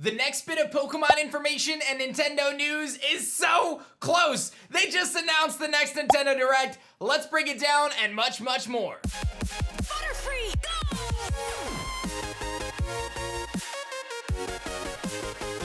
The next bit of Pokemon information and Nintendo news is so close. They just announced the next Nintendo Direct. Let's break it down and much, much more. Butterfree, go!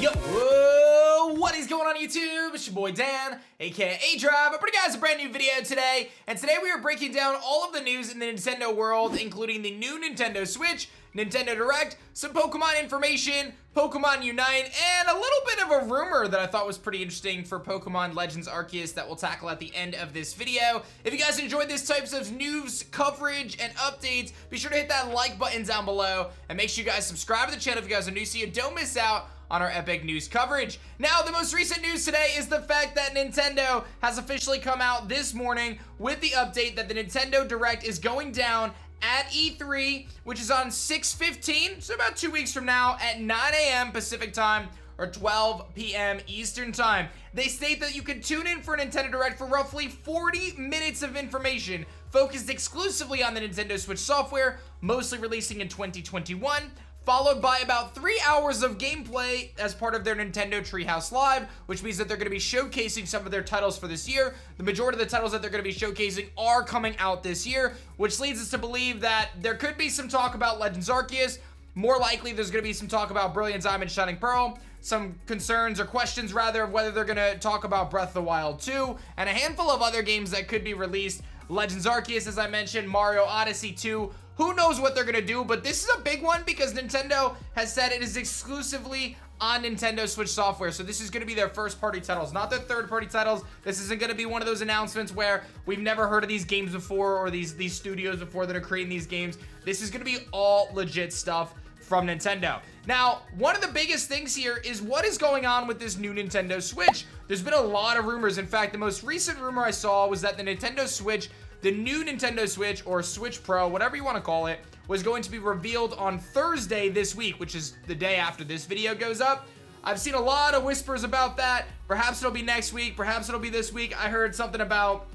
Yo, whoa, what is going on YouTube? It's your boy Dan, aka A-Drive. I'm bringing you guys a brand new video today. And today we are breaking down all of the news in the Nintendo world, including the new Nintendo Switch, Nintendo Direct, some Pokemon information, Pokemon Unite, and a little bit of a rumor that I thought was pretty interesting for Pokemon Legends Arceus that we'll tackle at the end of this video. If you guys enjoyed this types of news, coverage, and updates, be sure to hit that like button down below, and make sure you guys subscribe to the channel if you guys are new so you don't miss out on our epic news coverage. Now, the most recent news today is the fact that Nintendo has officially come out this morning with the update that the Nintendo Direct is going down at E3, which is on 6/15, so about 2 weeks from now at 9 a.m. Pacific time or 12 p.m. Eastern time. They state that you can tune in for a Nintendo Direct for roughly 40 minutes of information focused exclusively on the Nintendo Switch software, mostly releasing in 2021, followed by about 3 hours of gameplay as part of their Nintendo Treehouse Live, which means that they're going to be showcasing some of their titles for this year. The majority of the titles that they're going to be showcasing are coming out this year, which leads us to believe that there could be some talk about Legends Arceus. More likely, there's going to be some talk about Brilliant Diamond Shining Pearl, some concerns or questions rather of whether they're going to talk about Breath of the Wild 2, and a handful of other games that could be released. Legends Arceus, as I mentioned, Mario Odyssey 2, who knows what they're gonna do, but this is a big one because Nintendo has said it is exclusively on Nintendo Switch software. So this is gonna be their first party titles, not their third party titles. This isn't gonna be one of those announcements where we've never heard of these games before or these studios before that are creating these games. This is gonna be all legit stuff from Nintendo. Now, one of the biggest things here is what is going on with this new Nintendo Switch. There's been a lot of rumors. In fact, the most recent rumor I saw was that the Nintendo Switch, the new Nintendo Switch or Switch Pro, whatever you want to call it, was going to be revealed on Thursday this week, which is the day after this video goes up. I've seen a lot of whispers about that. Perhaps it'll be next week, perhaps it'll be this week. I heard something about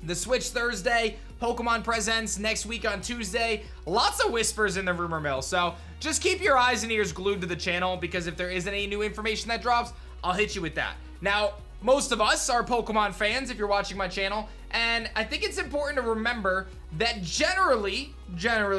the Switch Thursday, Pokemon Presents next week on Tuesday. Lots of whispers in the rumor mill. So just keep your eyes and ears glued to the channel because if there isn't any new information that drops, I'll hit you with that. Now, most of us are Pokemon fans if you're watching my channel, and I think it's important to remember that generally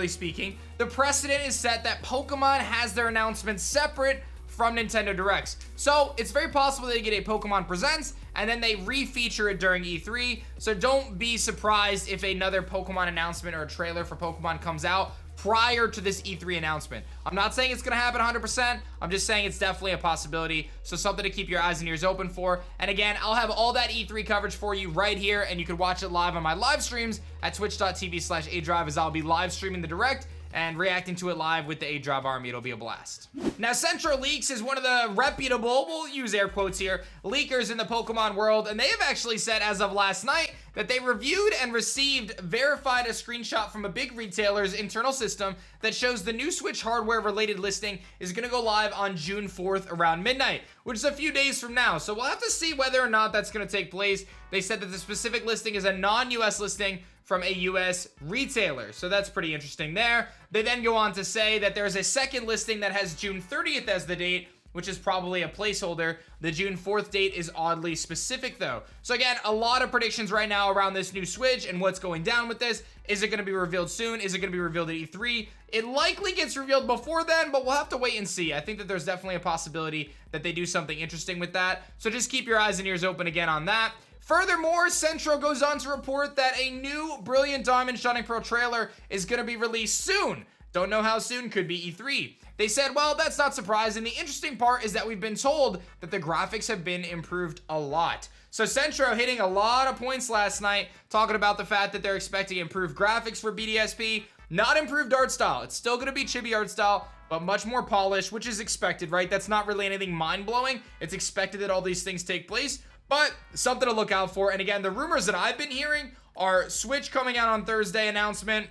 speaking, the precedent is set that Pokemon has their announcements separate from Nintendo Directs. So it's very possible they get a Pokemon Presents and then they re-feature it during E3. So don't be surprised if another Pokemon announcement or a trailer for Pokemon comes out prior to this E3 announcement. I'm not saying it's gonna happen 100%, I'm just saying it's definitely a possibility, so something to keep your eyes and ears open for. And again, I'll have all that E3 coverage for you right here, and you can watch it live on my live streams at twitch.tv/adrive as I'll be live streaming the Direct and reacting to it live with the A-Drive army. It'll be a blast. Now, Central Leaks is one of the reputable, we'll use air quotes here, leakers in the Pokemon world, and they have actually said as of last night that they reviewed and verified a screenshot from a big retailer's internal system that shows the new Switch hardware related listing is gonna go live on June 4th around midnight, which is a few days from now. So we'll have to see whether or not that's gonna take place. They said that the specific listing is a non-US listing from a US retailer. So that's pretty interesting there. They then go on to say that there's a second listing that has June 30th as the date, which is probably a placeholder. The June 4th date is oddly specific though. So again, a lot of predictions right now around this new Switch and what's going down with this. Is it gonna be revealed soon? Is it gonna be revealed at E3? It likely gets revealed before then, but we'll have to wait and see. I think that there's definitely a possibility that they do something interesting with that. So just keep your eyes and ears open again on that. Furthermore, Central goes on to report that a new Brilliant Diamond Shining Pearl trailer is going to be released soon. Don't know how soon, could be E3. They said, well, that's not surprising. The interesting part is that we've been told that the graphics have been improved a lot. So Centro hitting a lot of points last night, talking about the fact that they're expecting improved graphics for BDSP, not improved art style. It's still going to be chibi art style, but much more polished, which is expected, right? That's not really anything mind-blowing. It's expected that all these things take place, but something to look out for. And again, the rumors that I've been hearing are Switch coming out on Thursday announcement,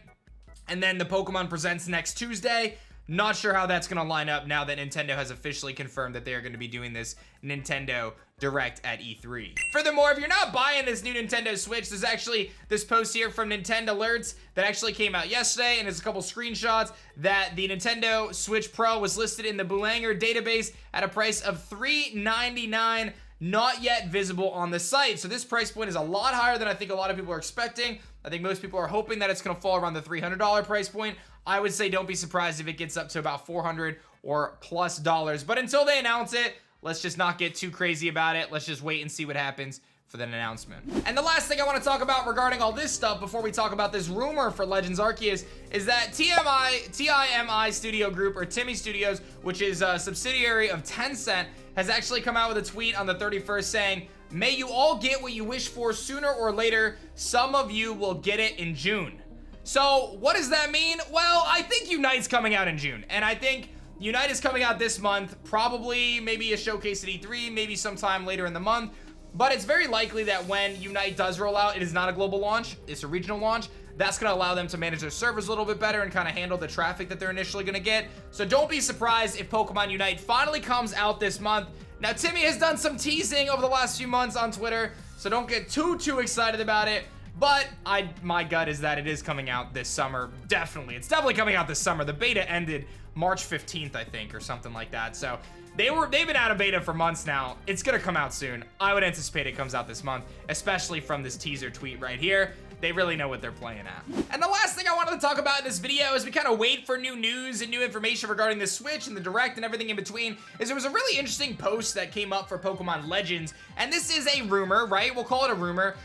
and then the Pokemon Presents next Tuesday. Not sure how that's going to line up now that Nintendo has officially confirmed that they are going to be doing this Nintendo Direct at E3. Furthermore, if you're not buying this new Nintendo Switch, there's actually this post here from Nintendo Alerts that actually came out yesterday, and there's a couple screenshots that the Nintendo Switch Pro was listed in the Boulanger database at a price of $399, not yet visible on the site. So this price point is a lot higher than I think a lot of people are expecting. I think most people are hoping that it's going to fall around the $300 price point. I would say don't be surprised if it gets up to about $400 or plus dollars. But until they announce it, let's just not get too crazy about it. Let's just wait and see what happens for that announcement. And the last thing I want to talk about regarding all this stuff before we talk about this rumor for Legends Arceus is that TIMI Studio Group, or Timmy Studios, which is a subsidiary of Tencent, has actually come out with a tweet on the 31st saying, "May you all get what you wish for sooner or later. Some of you will get it in June." So what does that mean? Well, I think Unite's coming out in June, and I think Unite is coming out this month, probably maybe a showcase at E3, maybe sometime later in the month. But it's very likely that when Unite does roll out, it is not a global launch, it's a regional launch. That's going to allow them to manage their servers a little bit better and kind of handle the traffic that they're initially going to get. So don't be surprised if Pokemon Unite finally comes out this month. Now, Timmy has done some teasing over the last few months on Twitter, so don't get too excited about it. But my gut is that it is coming out this summer. Definitely. It's definitely coming out this summer. The beta ended March 15th, I think, or something like that. So they've been out of beta for months now. It's gonna come out soon. I would anticipate it comes out this month, especially from this teaser tweet right here. They really know what they're playing at. And the last thing I wanted to talk about in this video as we kind of wait for new news and new information regarding the Switch and the Direct and everything in between is there was a really interesting post that came up for Pokemon Legends. And this is a rumor, right? We'll call it a rumor.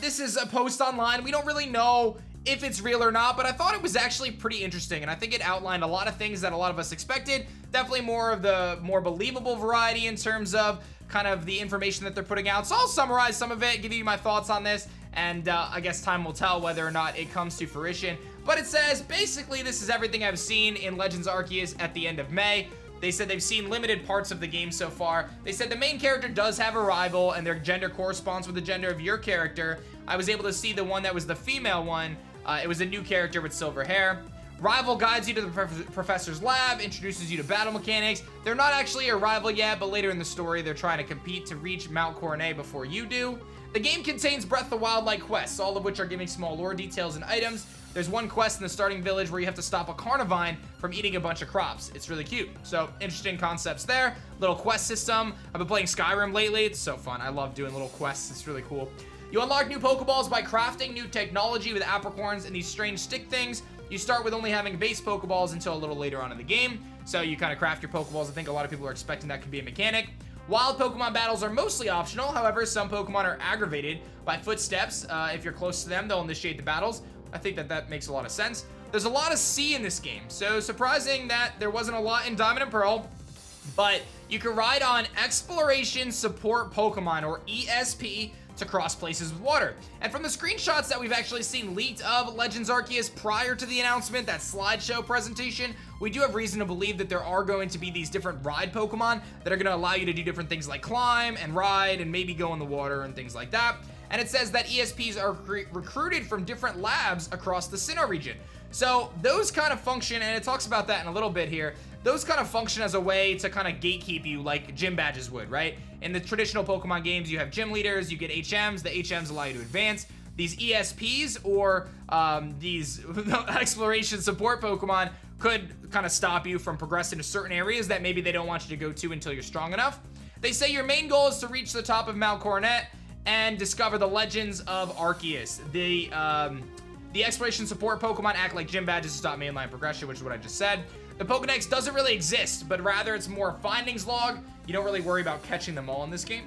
This is a post online. We don't really know if it's real or not, but I thought it was actually pretty interesting, and I think it outlined a lot of things that a lot of us expected. Definitely more of the more believable variety in terms of kind of the information that they're putting out. So I'll summarize some of it, give you my thoughts on this, and I guess time will tell whether or not it comes to fruition. But it says, basically, this is everything I've seen in Legends Arceus at the end of May. They said they've seen limited parts of the game so far. They said the main character does have a rival, and their gender corresponds with the gender of your character. I was able to see the one that was the female one. It was a new character with silver hair. Rival guides you to the professor's lab, introduces you to battle mechanics. They're not actually a rival yet, but later in the story, they're trying to compete to reach Mount Coronet before you do. The game contains Breath of the Wild-like quests, all of which are giving small lore details and items. There's one quest in the starting village where you have to stop a Carnivine from eating a bunch of crops. It's really cute. So, interesting concepts there. Little quest system. I've been playing Skyrim lately. It's so fun. I love doing little quests. It's really cool. You unlock new Pokeballs by crafting new technology with apricorns and these strange stick things. You start with only having base Pokeballs until a little later on in the game. So you kind of craft your Pokeballs. I think a lot of people are expecting that could be a mechanic. Wild Pokemon battles are mostly optional. However, some Pokemon are aggravated by footsteps. If you're close to them, they'll initiate the battles. I think that makes a lot of sense. There's a lot of sea in this game. So surprising that there wasn't a lot in Diamond and Pearl. But you can ride on Exploration Support Pokemon, or ESP, to cross places with water. And from the screenshots that we've actually seen leaked of Legends Arceus prior to the announcement, that slideshow presentation, we do have reason to believe that there are going to be these different ride Pokemon that are going to allow you to do different things like climb and ride and maybe go in the water and things like that. And it says that ESPs are recruited from different labs across the Sinnoh region. So those kind of function, and it talks about that in a little bit here, those kind of function as a way to kind of gatekeep you like gym badges would, right? In the traditional Pokemon games, you have gym leaders, you get HMs, the HMs allow you to advance. These ESPs, or these exploration support Pokemon, could kind of stop you from progressing to certain areas that maybe they don't want you to go to until you're strong enough. They say your main goal is to reach the top of Mount Coronet and discover the Legends of Arceus. The exploration support Pokemon act like gym badges to stop mainline progression, which is what I just said. The Pokedex doesn't really exist, but rather it's more findings log. You don't really worry about catching them all in this game.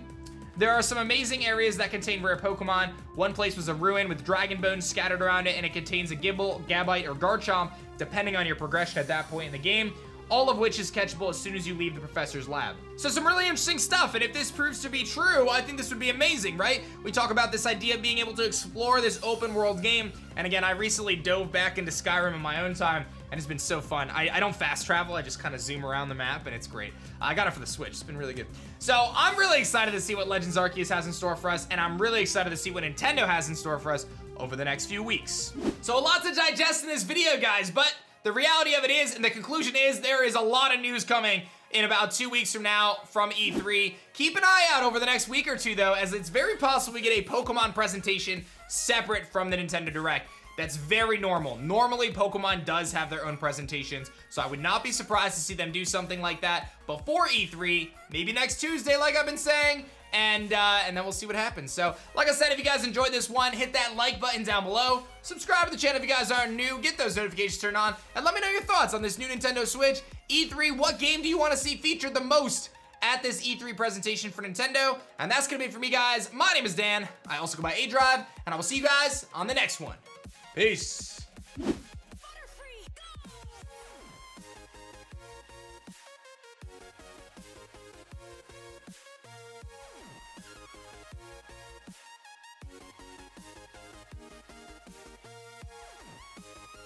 There are some amazing areas that contain rare Pokemon. One place was a ruin with dragon bones scattered around it, and it contains a Gible, Gabite, or Garchomp, depending on your progression at that point in the game, all of which is catchable as soon as you leave the professor's lab. So some really interesting stuff, and if this proves to be true, I think this would be amazing, right? We talk about this idea of being able to explore this open world game, and again, I recently dove back into Skyrim in my own time, and it's been so fun. I don't fast travel, I just kind of zoom around the map, and it's great. I got it for the Switch, it's been really good. So I'm really excited to see what Legends Arceus has in store for us, and I'm really excited to see what Nintendo has in store for us over the next few weeks. So a lot to digest in this video, guys, but the reality of it is, and the conclusion is, there is a lot of news coming in about 2 weeks from now from E3. Keep an eye out over the next week or two, though, as it's very possible we get a Pokemon presentation separate from the Nintendo Direct. That's very normal. Normally, Pokemon does have their own presentations, so I would not be surprised to see them do something like that before E3, maybe next Tuesday, like I've been saying, and then we'll see what happens. So, like I said, if you guys enjoyed this one, hit that like button down below, subscribe to the channel if you guys aren't new, get those notifications turned on, and let me know your thoughts on this new Nintendo Switch. E3, what game do you want to see featured the most at this E3 presentation for Nintendo? And that's gonna be it for me, guys. My name is Dan. I also go by A-Drive, and I will see you guys on the next one. Peace. Butterfree, go!